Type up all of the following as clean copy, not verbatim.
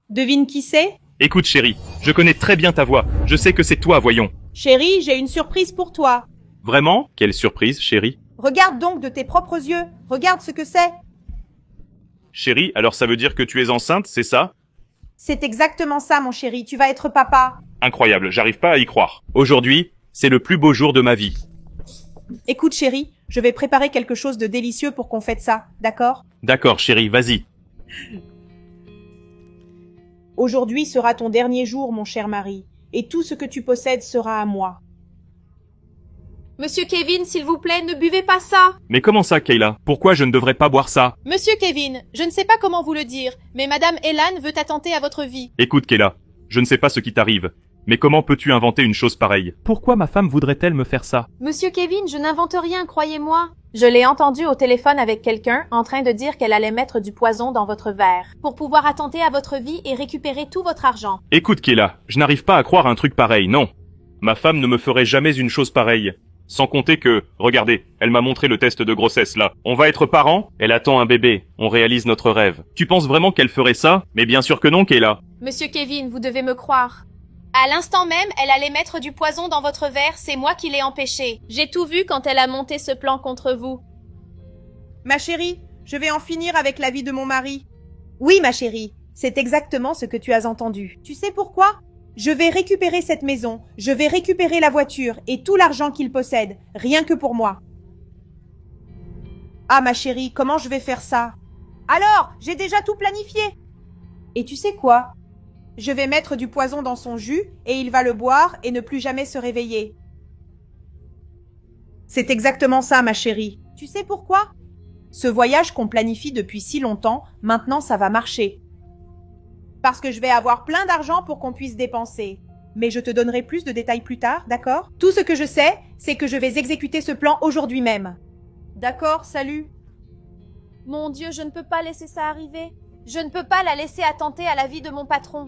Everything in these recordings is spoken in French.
Devine qui c'est? Écoute chérie, je connais très bien ta voix. Je sais que c'est toi, voyons. Chérie, j'ai une surprise pour toi. Vraiment? Quelle surprise, chérie. Regarde donc de tes propres yeux. Regarde ce que c'est. Chérie, alors ça veut dire que tu es enceinte, c'est ça? C'est exactement ça, mon chéri. Tu vas être papa. Incroyable, j'arrive pas à y croire. Aujourd'hui, c'est le plus beau jour de ma vie. Écoute, chéri, je vais préparer quelque chose de délicieux pour qu'on fête ça, d'accord? D'accord, chérie, vas-y. Aujourd'hui sera ton dernier jour, mon cher mari, et tout ce que tu possèdes sera à moi. Monsieur Kevin, s'il vous plaît, ne buvez pas ça. Mais comment ça, Kayla? Pourquoi je ne devrais pas boire ça? Monsieur Kevin, je ne sais pas comment vous le dire, mais Madame Elan veut attenter à votre vie. Écoute, Kayla, je ne sais pas ce qui t'arrive, mais comment peux-tu inventer une chose pareille? Pourquoi ma femme voudrait-elle me faire ça? Monsieur Kevin, je n'invente rien, croyez-moi. Je l'ai entendu au téléphone avec quelqu'un en train de dire qu'elle allait mettre du poison dans votre verre pour pouvoir attenter à votre vie et récupérer tout votre argent. Écoute, Kayla, je n'arrive pas à croire un truc pareil, non. Ma femme ne me ferait jamais une chose pareille. Sans compter que, regardez, elle m'a montré le test de grossesse là. On va être parents, elle attend un bébé, on réalise notre rêve. Tu penses vraiment qu'elle ferait ça? Mais bien sûr que non, Kayla. Monsieur Kevin, vous devez me croire. À l'instant même, elle allait mettre du poison dans votre verre, c'est moi qui l'ai empêché. J'ai tout vu quand elle a monté ce plan contre vous. Ma chérie, je vais en finir avec la vie de mon mari. Oui, ma chérie, c'est exactement ce que tu as entendu. Tu sais pourquoi? Je vais récupérer cette maison, je vais récupérer la voiture et tout l'argent qu'il possède, rien que pour moi. Ah, ma chérie, comment je vais faire ça? Alors, j'ai déjà tout planifié. Et tu sais quoi? Je vais mettre du poison dans son jus et il va le boire et ne plus jamais se réveiller. C'est exactement ça, ma chérie. Tu sais pourquoi? Ce voyage qu'on planifie depuis si longtemps, maintenant ça va marcher. Parce que je vais avoir plein d'argent pour qu'on puisse dépenser. Mais je te donnerai plus de détails plus tard, d'accord? Tout ce que je sais, c'est que je vais exécuter ce plan aujourd'hui même. D'accord, salut. Mon Dieu, je ne peux pas laisser ça arriver. Je ne peux pas la laisser attenter à la vie de mon patron.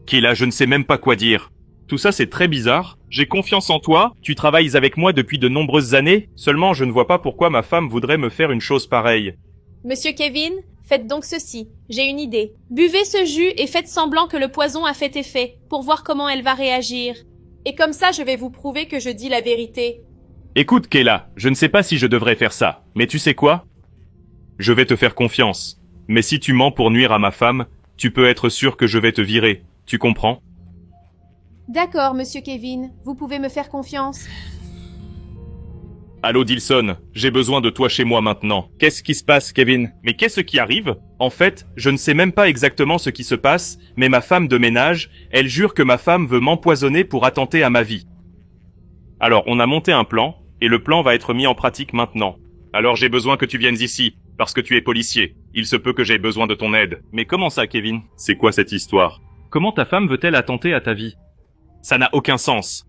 Kayla, je ne sais même pas quoi dire. Tout ça c'est très bizarre. J'ai confiance en toi, tu travailles avec moi depuis de nombreuses années, seulement je ne vois pas pourquoi ma femme voudrait me faire une chose pareille. Monsieur Kevin, faites donc ceci. J'ai une idée. Buvez ce jus et faites semblant que le poison a fait effet, pour voir comment elle va réagir. Et comme ça, je vais vous prouver que je dis la vérité. Écoute, Kayla, je ne sais pas si je devrais faire ça, mais tu sais quoi? Je vais te faire confiance. Mais si tu mens pour nuire à ma femme, tu peux être sûr que je vais te virer. Tu comprends? D'accord, monsieur Kevin. Vous pouvez me faire confiance. Allô Dilson, j'ai besoin de toi chez moi maintenant. Qu'est-ce qui se passe, Kevin? Mais qu'est-ce qui arrive? En fait, je ne sais même pas exactement ce qui se passe, mais ma femme de ménage, elle jure que ma femme veut m'empoisonner pour attenter à ma vie. Alors, on a monté un plan, et le plan va être mis en pratique maintenant. Alors j'ai besoin que tu viennes ici, parce que tu es policier. Il se peut que j'aie besoin de ton aide. Mais comment ça, Kevin? C'est quoi cette histoire? Comment ta femme veut-elle attenter à ta vie? Ça n'a aucun sens.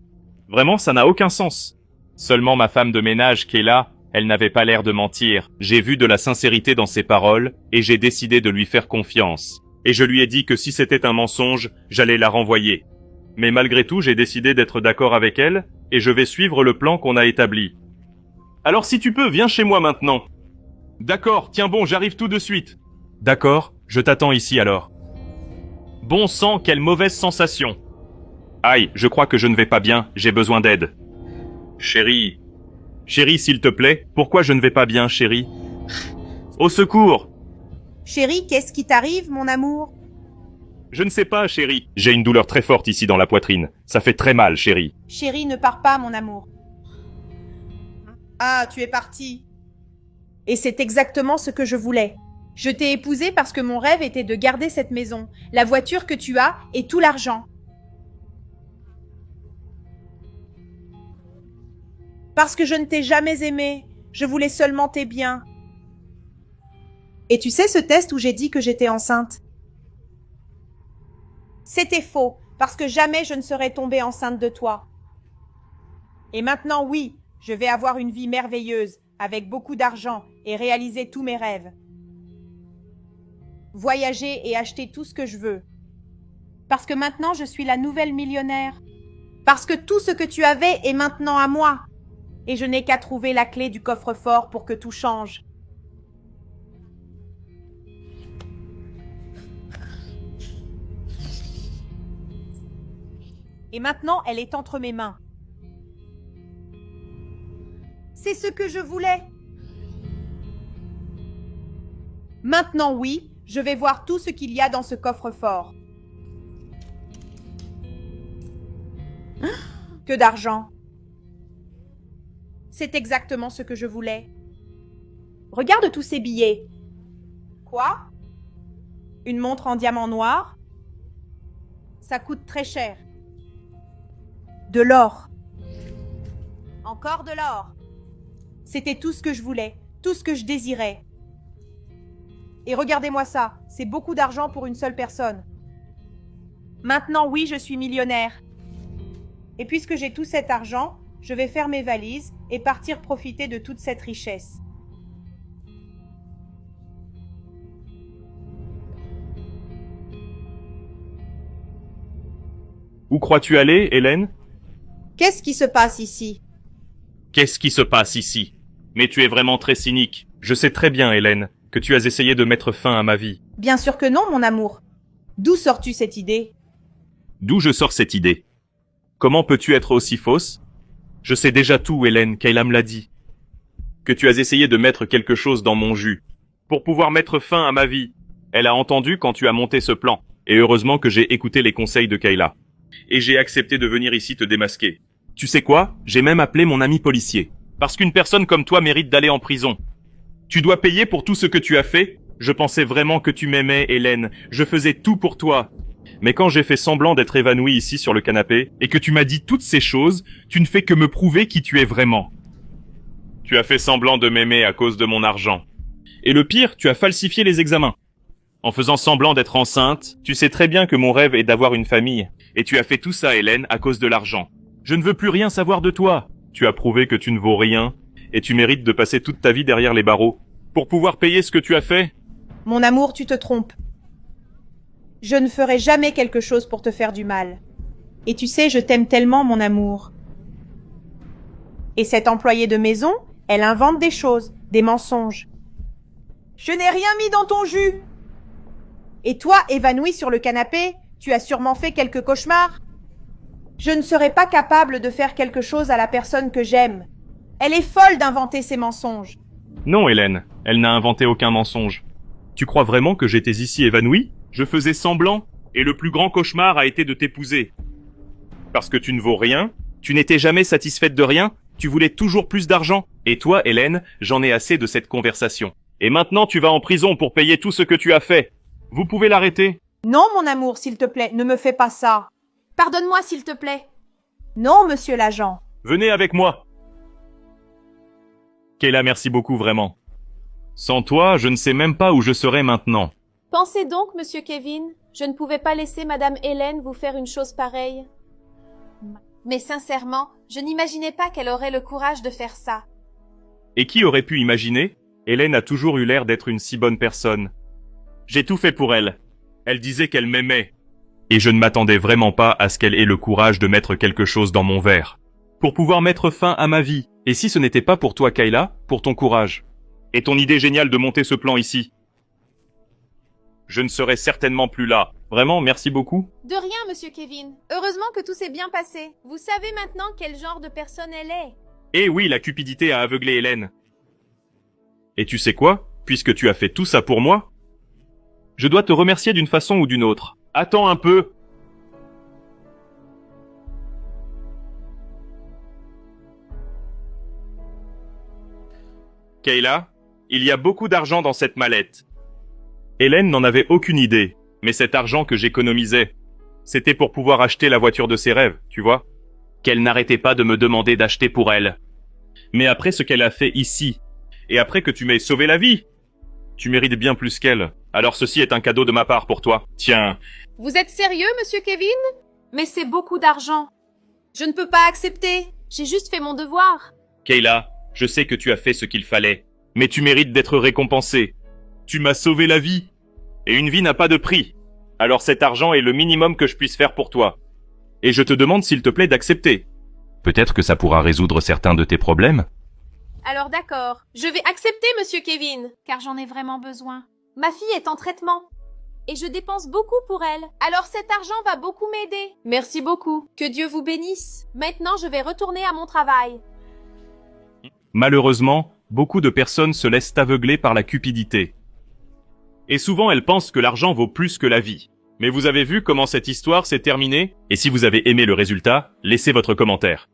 Vraiment, ça n'a aucun sens. Seulement ma femme de ménage, Kayla, elle n'avait pas l'air de mentir. J'ai vu de la sincérité dans ses paroles, et j'ai décidé de lui faire confiance. Et je lui ai dit que si c'était un mensonge, j'allais la renvoyer. Mais malgré tout, j'ai décidé d'être d'accord avec elle, et je vais suivre le plan qu'on a établi. Alors si tu peux, viens chez moi maintenant. D'accord, tiens bon, j'arrive tout de suite. D'accord, je t'attends ici alors. Bon sang, quelle mauvaise sensation. Aïe, je crois que je ne vais pas bien, j'ai besoin d'aide. Chérie. Chérie, s'il te plaît, pourquoi je ne vais pas bien, chérie? Au secours! Chérie, qu'est-ce qui t'arrive, mon amour? Je ne sais pas, chérie. J'ai une douleur très forte ici dans la poitrine. Ça fait très mal, chérie. Chérie, ne pars pas, mon amour. Ah, tu es parti. Et c'est exactement ce que je voulais. Je t'ai épousé parce que mon rêve était de garder cette maison, la voiture que tu as et tout l'argent. Parce que je ne t'ai jamais aimé, je voulais seulement tes biens. Et tu sais ce test où j'ai dit que j'étais enceinte? C'était faux, parce que jamais je ne serais tombée enceinte de toi. Et maintenant, oui, je vais avoir une vie merveilleuse, avec beaucoup d'argent, et réaliser tous mes rêves. Voyager et acheter tout ce que je veux. Parce que maintenant, je suis la nouvelle millionnaire. Parce que tout ce que tu avais est maintenant à moi. Et je n'ai qu'à trouver la clé du coffre-fort pour que tout change. Et maintenant, elle est entre mes mains. C'est ce que je voulais. Maintenant, oui, je vais voir tout ce qu'il y a dans ce coffre-fort. Que d'argent. C'est exactement ce que je voulais. Regarde tous ces billets. Quoi? Une montre en diamant noir? Ça coûte très cher. De l'or. Encore de l'or. C'était tout ce que je voulais, tout ce que je désirais. Et regardez-moi ça, c'est beaucoup d'argent pour une seule personne. Maintenant, oui, je suis millionnaire. Et puisque j'ai tout cet argent, je vais faire mes valises et partir profiter de toute cette richesse. Où crois-tu aller, Hélène? Qu'est-ce qui se passe ici? Qu'est-ce qui se passe ici? Mais tu es vraiment très cynique. Je sais très bien, Hélène, que tu as essayé de mettre fin à ma vie. Bien sûr que non, mon amour. D'où sors-tu cette idée? D'où je sors cette idée? Comment peux-tu être aussi fausse? Je sais déjà tout, Hélène, Kayla me l'a dit. Que tu as essayé de mettre quelque chose dans mon jus. Pour pouvoir mettre fin à ma vie. Elle a entendu quand tu as monté ce plan. Et heureusement que j'ai écouté les conseils de Kayla. Et j'ai accepté de venir ici te démasquer. Tu sais quoi? J'ai même appelé mon ami policier. Parce qu'une personne comme toi mérite d'aller en prison. Tu dois payer pour tout ce que tu as fait? Je pensais vraiment que tu m'aimais, Hélène. Je faisais tout pour toi. Mais quand j'ai fait semblant d'être évanoui ici sur le canapé, et que tu m'as dit toutes ces choses, tu ne fais que me prouver qui tu es vraiment. Tu as fait semblant de m'aimer à cause de mon argent. Et le pire, tu as falsifié les examens. En faisant semblant d'être enceinte, tu sais très bien que mon rêve est d'avoir une famille. Et tu as fait tout ça, Hélène, à cause de l'argent. Je ne veux plus rien savoir de toi. Tu as prouvé que tu ne vaux rien, et tu mérites de passer toute ta vie derrière les barreaux. Pour pouvoir payer ce que tu as fait. Mon amour, tu te trompes. Je ne ferai jamais quelque chose pour te faire du mal. Et tu sais, je t'aime tellement, mon amour. Et cette employée de maison, elle invente des choses, des mensonges. Je n'ai rien mis dans ton jus. Et toi, évanoui sur le canapé, tu as sûrement fait quelques cauchemars. Je ne serai pas capable de faire quelque chose à la personne que j'aime. Elle est folle d'inventer ces mensonges. Non, Hélène, elle n'a inventé aucun mensonge. Tu crois vraiment que j'étais ici évanoui? Je faisais semblant, et le plus grand cauchemar a été de t'épouser. Parce que tu ne vaux rien, tu n'étais jamais satisfaite de rien, tu voulais toujours plus d'argent. Et toi, Hélène, j'en ai assez de cette conversation. Et maintenant tu vas en prison pour payer tout ce que tu as fait. Vous pouvez l'arrêter? Non, mon amour, s'il te plaît, ne me fais pas ça. Pardonne-moi, s'il te plaît. Non, monsieur l'agent. Venez avec moi. Kayla, merci beaucoup, vraiment. Sans toi, je ne sais même pas où je serais maintenant. Pensez donc, monsieur Kevin, je ne pouvais pas laisser madame Hélène vous faire une chose pareille. Mais sincèrement, je n'imaginais pas qu'elle aurait le courage de faire ça. Et qui aurait pu imaginer? Hélène a toujours eu l'air d'être une si bonne personne. J'ai tout fait pour elle. Elle disait qu'elle m'aimait. Et je ne m'attendais vraiment pas à ce qu'elle ait le courage de mettre quelque chose dans mon verre. Pour pouvoir mettre fin à ma vie. Et si ce n'était pas pour toi, Kayla, pour ton courage. Et ton idée géniale de monter ce plan ici. Je ne serais certainement plus là. Vraiment, merci beaucoup. De rien, monsieur Kevin. Heureusement que tout s'est bien passé. Vous savez maintenant quel genre de personne elle est. Eh oui, la cupidité a aveuglé Hélène. Et tu sais quoi? Puisque tu as fait tout ça pour moi, je dois te remercier d'une façon ou d'une autre. Attends un peu. Kayla, il y a beaucoup d'argent dans cette mallette. Hélène n'en avait aucune idée, mais cet argent que j'économisais, c'était pour pouvoir acheter la voiture de ses rêves, tu vois, qu'elle n'arrêtait pas de me demander d'acheter pour elle. Mais après ce qu'elle a fait ici, et après que tu m'aies sauvé la vie, tu mérites bien plus qu'elle. Alors ceci est un cadeau de ma part pour toi. Tiens. Vous êtes sérieux, monsieur Kevin? Mais c'est beaucoup d'argent. Je ne peux pas accepter. J'ai juste fait mon devoir. Kayla, je sais que tu as fait ce qu'il fallait, mais tu mérites d'être récompensée. Tu m'as sauvé la vie. Et une vie n'a pas de prix. Alors cet argent est le minimum que je puisse faire pour toi. Et je te demande s'il te plaît d'accepter. Peut-être que ça pourra résoudre certains de tes problèmes. Alors d'accord, je vais accepter, monsieur Kevin, car j'en ai vraiment besoin. Ma fille est en traitement. et je dépense beaucoup pour elle. Alors cet argent va beaucoup m'aider. Merci beaucoup. Que Dieu vous bénisse. Maintenant, je vais retourner à mon travail. Malheureusement, beaucoup de personnes se laissent aveugler par la cupidité. Et souvent elles pensent que l'argent vaut plus que la vie. Mais vous avez vu comment cette histoire s'est terminée? Et si vous avez aimé le résultat, laissez votre commentaire.